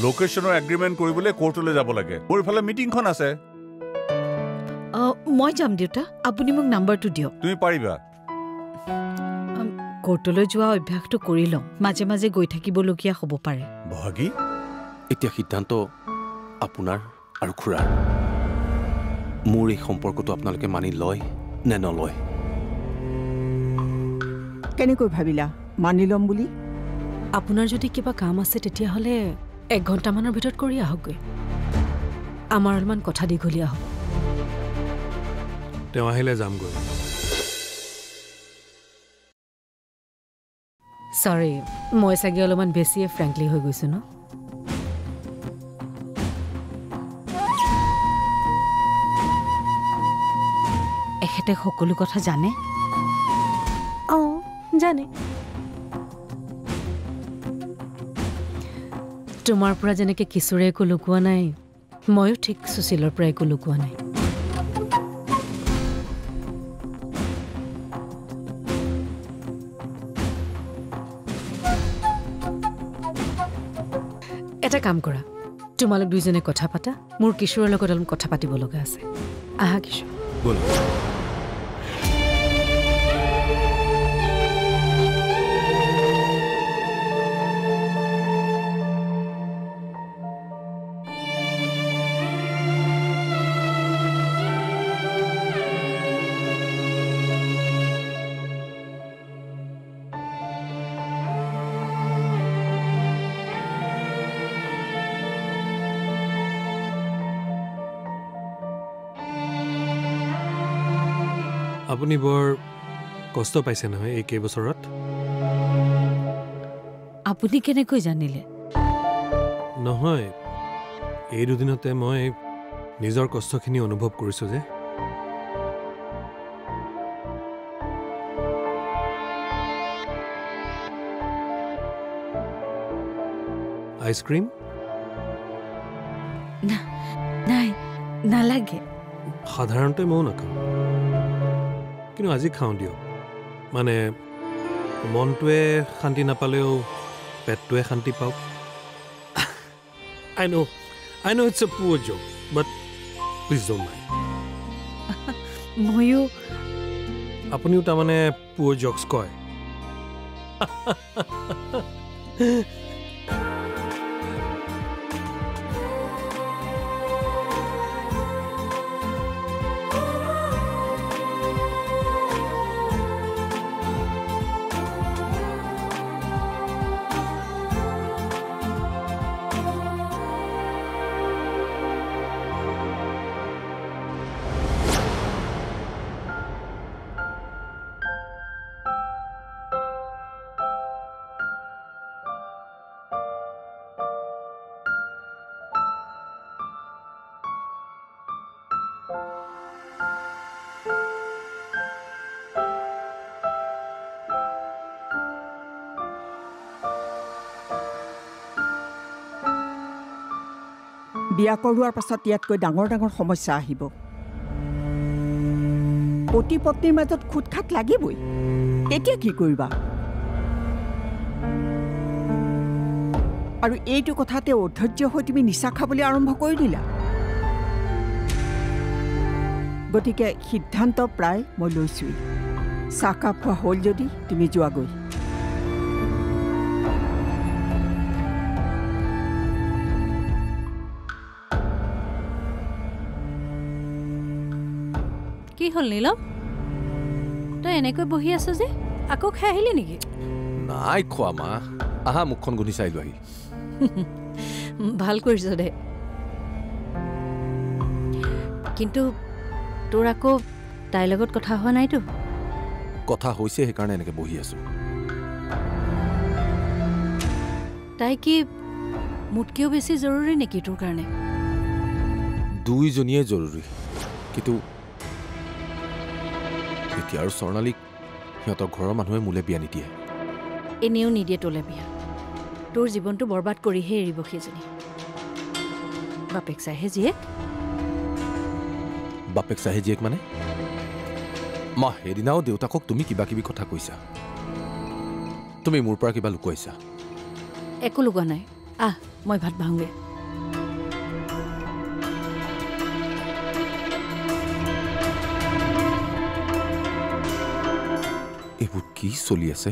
লোকেশ্যনৰ agreement কৰিবলৈ কোৰ্টলৈ যাব লাগে মোৰ ইফালে মিটিংখন আছে মই যাম দেউতা আপুনি মোক নাম্বাৰটো দিয়ক তুমি পাৰিবা কোৰ্টলৈ যোৱা অভ্যাসটো কৰি লওঁ মাজে মাজে গৈ থাকিবলগীয়া হ'ব পাৰে বহাগী এতিয়া সিদ্ধান্ত আপোনাৰ আৰু খুৰাৰ মোৰ এই সম্পৰ্কটো আপোনালোকে মানি লয় নে নলয় কেনেকৈ ভাবিলা মানি ল'ম বুলি আপোনাৰ যদি কিবা কাম আছে তেতিয়াহ'লে 1 ঘণ্টামানৰ ভিতৰত কৰি আহকগৈ আমাৰ অলপমান কথা দীঘলীয়া হ'ব তেওঁ আহিলে যামগৈ সৰি মই চাগে অলপমান বেছিয়ে ফ্ৰেংকলি হৈ গৈছো ন এখেতে সকলো কথা জানে জানে তোমাৰ পৰা যেনেকৈ কিশোৰে একো লুকোৱা নাই ময়ো ঠিক সুশীলৰ পৰা একো লুকোৱা নাই এটা কাম কৰা তোমালোক দুইজনে কথা পাতা মোৰ কিশোৰৰ লগত অলপ কথা পাতিব লগা আছে আহা কিশোৰ ব'লা আপুনি বৰ কষ্ট পাইছে নহয় এই কেইবছৰত আপুনি কেনেকৈ জানিলে নহয় এই দুদিনতে মই নিজৰ কষ্টখিনি অনুভৱ কৰিছোঁ যে আইচক্ৰীম নাই নালাগে সাধাৰণতে ময়ো নাখাওঁ কিন্তু আজি খাওঁ দিয়ক মানে মনটোৱে শান্তি নাপালেও পেটটোৱে শান্তি পাওক I know it's a poor joke, but please don't mind. ময়ো আপুনিও তাৰমানে poor jokes কয় বিয়া কৰোৱাৰ পাছত ইয়াতকৈ ডাঙৰ ডাঙৰ সমস্যা আহিব পতি পত্নীৰ মাজত খুটখাট লাগিবই তেতিয়া কি কৰিবা আৰু এইটো কথাতে অধৈৰ্য হৈ তুমি নিচা খাবলৈ আৰম্ভ কৰি দিলা গতিকে সিদ্ধান্ত প্ৰায় মই লৈছোৱেই চাহকাপ খোৱা হ'ল যদি তুমি যোৱাগৈ কি হ'ল নীলম তই এনেকৈ বহি আছ যে আকৌ খাই আহিলি নেকি নাই খোৱা মা আহা মুখখন গুন্ধি চাই লৈ আহি ভাল কৰিছ দে কিন্তু তোৰ আকৌ তাইৰ লগত কথা হোৱা নাইতো কথা হৈছে সেইকাৰণে এনেকৈ বহি আছো তাই কি মোতকৈও বেছি জৰুৰী নেকি তোৰ কাৰণে দুইজনীয়ে জৰুৰী কিন্তু এতিয়া আৰু স্বৰ্ণালীক সিহঁতৰ ঘৰৰ মানুহে মোলে বিয়া নিদিয়ে এনেও নিদিয়ে তোলে বিয়া তোৰ জীৱনটো বৰবাদ কৰিহে এৰিব সেইজনী বাপেক চাহে জীয়েক মানে মা সেইদিনাও দেউতাকক তুমি কিবা কিবি কথা কৈছা তুমি মোৰ পৰা কিবা লুকুৱাইছা একো লুকুৱা নাই আহ মই ভাত ভাঙে এইবোৰ কি চলি আছে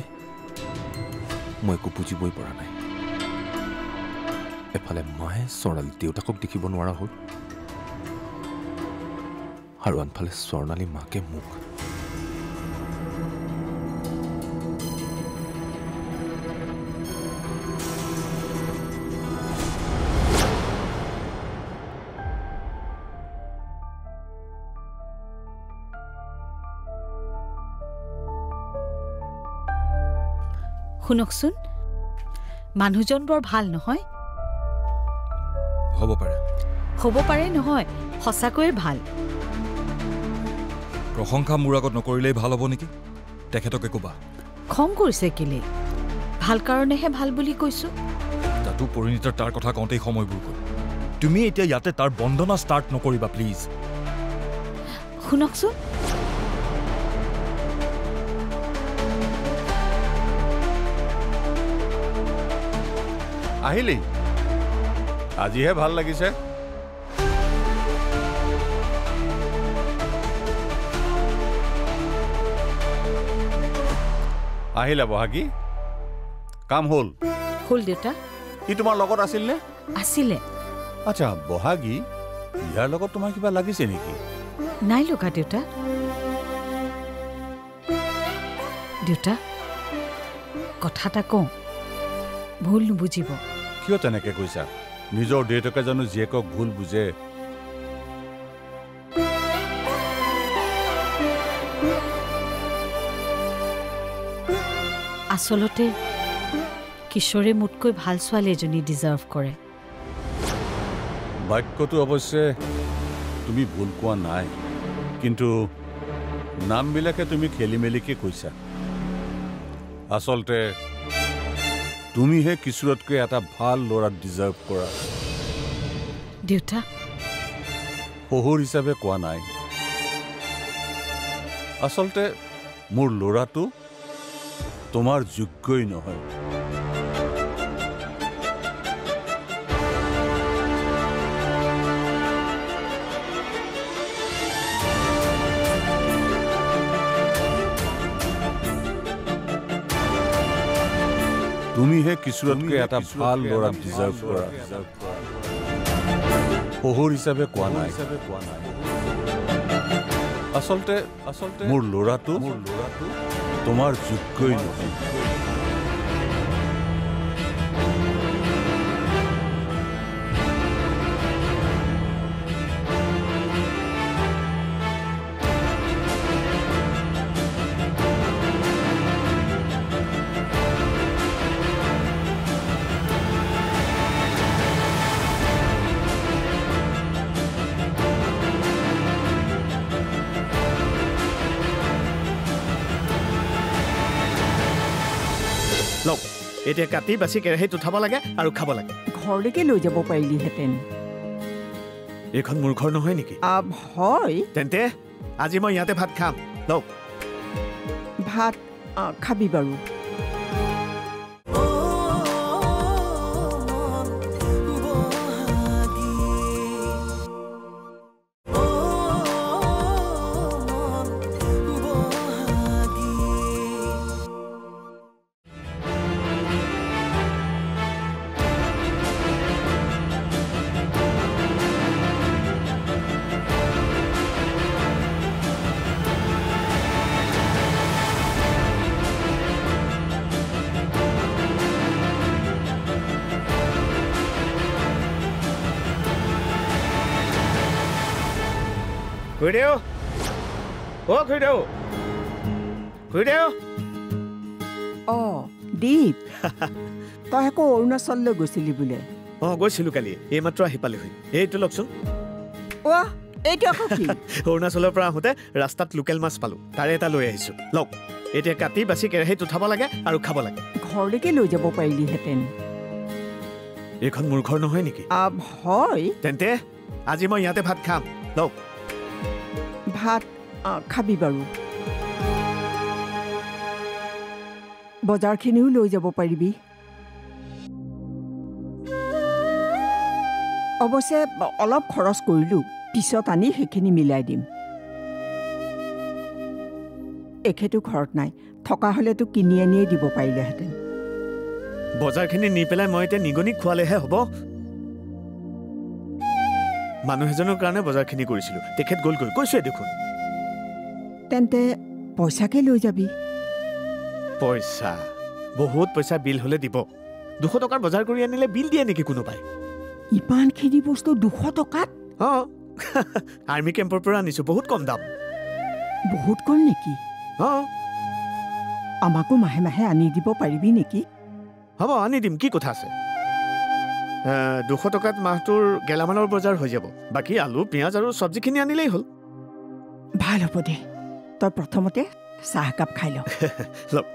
মই একো বুজিবই পৰা নাই এফালে মায়ে স্বৰ্ণালী দেউতাকক দেখিব নোৱাৰা হ'ল আৰু আনফালে স্বৰ্ণালী মাকে মোক শুনকচোন মানুহজন বৰ ভাল নহয় হ'ব পাৰে নহয় সঁচাকৈয়ে ভাল প্ৰশংসা মোৰ আগত নকৰিলেই ভাল হ'ব নেকি তেখেতকে ক'বা খং কৰিছে কেলে ভাল কাৰণেহে ভাল বুলি কৈছো তাতো পৰিণীতাৰ তাৰ কথা কওঁতেই সময়বোৰ গ'ল তুমি এতিয়া ইয়াতে তাৰ বন্দনা ষ্টাৰ্ট নকৰিবা প্লিজ শুনকচোন আহিলি আজিহে ভাল লাগিছে আহিলা বহাগী কাম হ'ল দেউতা ই তোমাৰ লগত আছিল নে আছিলে আচ্ছা বহাগী ইয়াৰ লগত তোমাৰ কিবা লাগিছে নেকি নাই লগা দেউতা কথা এটা কওঁ ভুল নুবুজিব কিয় তেনেকে কৈছা নিজৰ দেউতাকে জানো জীয়েকক ভুল বুজে আচলতে কিশোৰে মোতকৈ ভাল ছোৱালী এজনী ডিজাৰ্ভ কৰে বাক্যটো অৱশ্যে তুমি ভুল কোৱা নাই কিন্তু নামবিলাকে তুমি খেলি মেলিকে কৈছা আচলতে তুমিহে কিশোৰতকৈ এটা ভাল ল'ৰা ডিজাৰ্ভ কৰা দেউতা শহুৰ হিচাপে কোৱা নাই আচলতে মোৰ ল'ৰাটো তোমাৰ যোগ্যই নহয় তুমিহে কিশোৰতকৈ এটা ভাল ল'ৰা ডিজাৰ্ভ কৰা শহুৰ হিচাপে কোৱা নাই আচলতে মোৰ ল'ৰাটো তোমাৰ যোগ্যই নহয় লওক এতিয়া কাটি বাছি কেৰাহীত উঠাব লাগে আৰু খাব লাগে ঘৰলৈকে লৈ যাব পাৰিলিহেঁতেন এইখন মোৰ ঘৰ নহয় নেকি হয় তেন্তে আজি মই ইয়াতে ভাত খাম লওক ভাত খাবি বাৰু খুৰীদেউ খুৰীদেউ দীপ তই আকৌ অৰুণাচললৈ গৈছিলি বোলে গৈছিলোঁ কালি এইমাত্ৰ আহি পালোহি এইটো লওকচোন এইটো আকৌ কি অৰুণাচলৰ পৰা আহোঁতে ৰাস্তাত লোকেল মাছ পালোঁ তাৰে এটা লৈ আহিছোঁ লওক এতিয়া কাটি বাছি কেৰাহীত উঠাব লাগে আৰু খাব লাগে ঘৰলৈকে লৈ যাব পাৰিলিহেঁতেন এইখন মোৰ ঘৰ নহয় নেকি হয় তেন্তে আজি মই ইয়াতে ভাত খাম লওক ভাত খাবি বাৰু বজাৰখিনিও লৈ যাব পাৰিবি অৱশ্যে অলপ খৰচ কৰিলোঁ পিছত আনি সেইখিনি মিলাই দিম এখেতো ঘৰত নাই থকা হ'লেতো কিনি আনিয়ে দিব পাৰিলেহেঁতেন বজাৰখিনি নি পেলাই মই এতিয়া নিগনি খোৱালেহে হ'ব মানুহ এজনৰ কাৰণে বজাৰখিনি কৰিছিলোঁ তেখেত গ'লগৈ কৈছোৱে দেখোন তেন্তে পইচাকে লৈ যাবি পইচা বহুত পইচা বিল হ'লে দিব 200 টকাৰ বজাৰ কৰি আনিলে বিল দিয়ে নেকি কোনোবাই ইমানখিনি বস্তু 200 টকাত অঁ আৰ্মি কেম্পৰ পৰা আনিছোঁ বহুত কম দাম বহুত কম নেকি অঁ আমাকো মাহে মাহে আনি দিব পাৰিবি নেকি হ'ব আনি দিম কি কথা আছে 200 টকাত মাহটোৰ গেলামালৰ বজাৰ হৈ যাব বাকী আলু পিঁয়াজ আৰু চব্জিখিনি আনিলেই হ'ল ভাল হ'ব দে তই প্ৰথমতে চাহ একাপ খাই ল লওক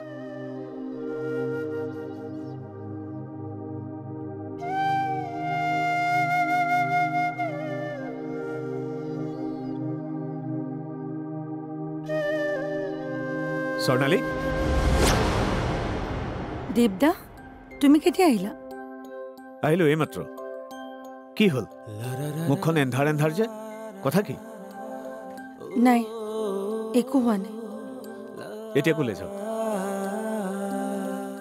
স্বৰ্ণালী দেৱদা তুমি কেতিয়া আহিলা আহিলোঁ এইমাত্ৰ কি হ'ল মুখখন এন্ধাৰ এন্ধাৰ যে কথা কি নাই একো হোৱা নাই এতিয়া ক'লে যাওঁ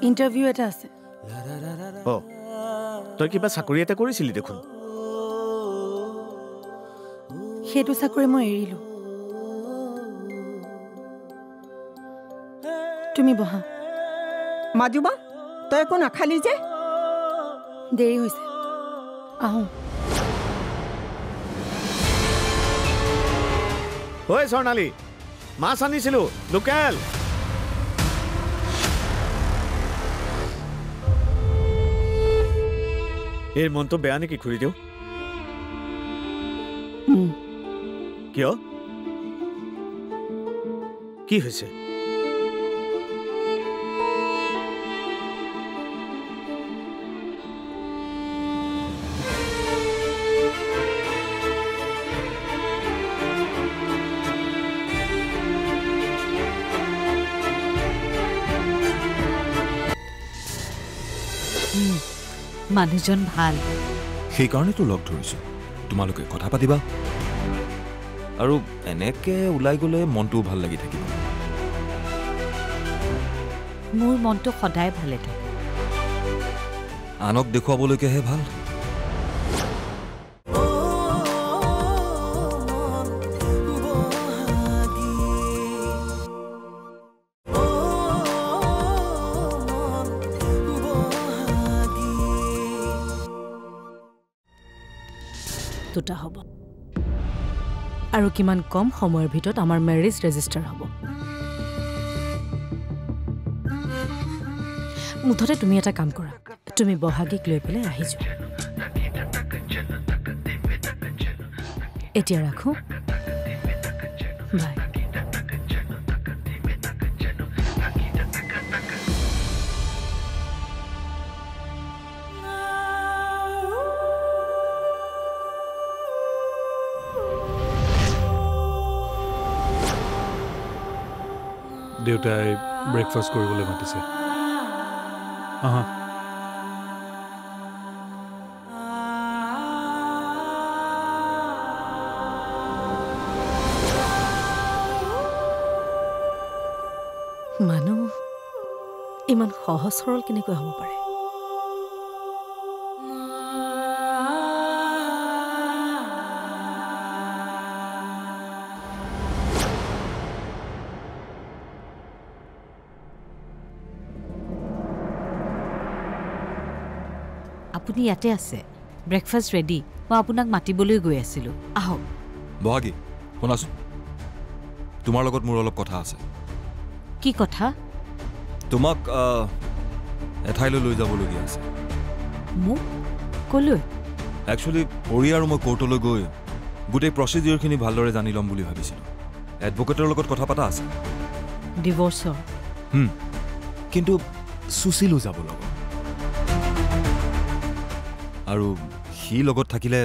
ইণ্টাৰভিউ এটা আছে অঁ তই কিবা চাকৰি এটা কৰিছিলি দেখোন সেইটো চাকৰি মই এৰিলোঁ তুমি বহা মাজুবা তই একো নাখালি যে দেৰি হৈছে আহোঁ ঐ স্বৰ্ণালী মাছ আনিছিলোঁ লোকেল এই মনটো বেয়া নেকি ঘূৰি দিওঁ কিয় কি হৈছে মানুহজন ভাল সেইকাৰণেতো লগ ধৰিছোঁ তোমালোকে কথা পাতিবা আৰু এনেকে ওলাই গ'লে মনটোও ভাল লাগি থাকিব মোৰ মনটো সদায় ভালে থাকে আনক দেখুৱাবলৈকেহে ভাল দুটা হ'ব আৰু কিমান কম সময়ৰ ভিতৰত আমাৰ মেৰেজ ৰেজিষ্টাৰ হ'ব মুঠতে তুমি এটা কাম কৰা তুমি বহাগীক লৈ পেলাই আহি যোৱা এতিয়া ৰাখোঁ বাই দেউতাই ব্ৰেকফাষ্ট কৰিবলৈ মাতিছে আহা মানুহ ইমান সহজ সৰল কেনেকৈ হ'ব পাৰে আপুনি ইয়াতে আছে ব্ৰেকফাষ্ট ৰেডি মই আপোনাক মাতিবলৈ গৈ আছিলোঁ আহক বহাগী শুনাচোন তোমাৰ লগত মোৰ অলপ কথা আছে কি কথা তোমাক এঠাইলৈ লৈ যাবলগীয়া আছে মোক ক'লৈ একচুৱেলি পৰি আৰু মই কোৰ্টলৈ গৈ গোটেই প্ৰচিডিউৰখিনি ভালদৰে জানি ল'ম বুলি ভাবিছিলোঁ এডভকেটৰ লগত কথা পতা আছে ডিভৰ্চৰ কিন্তু সুশীলো যাব লগত আৰু সি লগত থাকিলে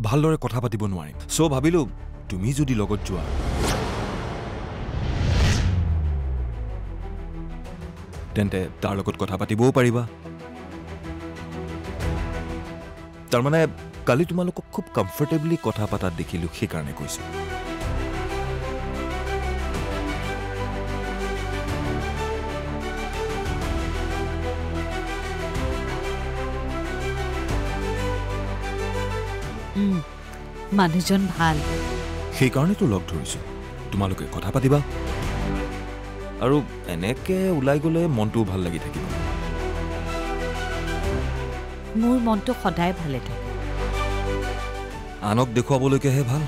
ভালদৰে কথা পাতিব নোৱাৰিম চ' ভাবিলোঁ তুমি যদি লগত যোৱা তেন্তে তাৰ লগত কথা পাতিবও পাৰিবা তাৰমানে কালি তোমালোকক খুব কমফৰ্টেবলি কথা পাতাত দেখিলোঁ সেইকাৰণে কৈছোঁ মানুহজন ভাল সেইকাৰণেতো লগ ধৰিছোঁ তোমালোকে কথা পাতিবা আৰু এনেকে ওলাই গ'লে মনটোও ভাল লাগি থাকিব মোৰ মনটো সদায় ভালে থাকে আনক দেখুৱাবলৈকেহে ভাল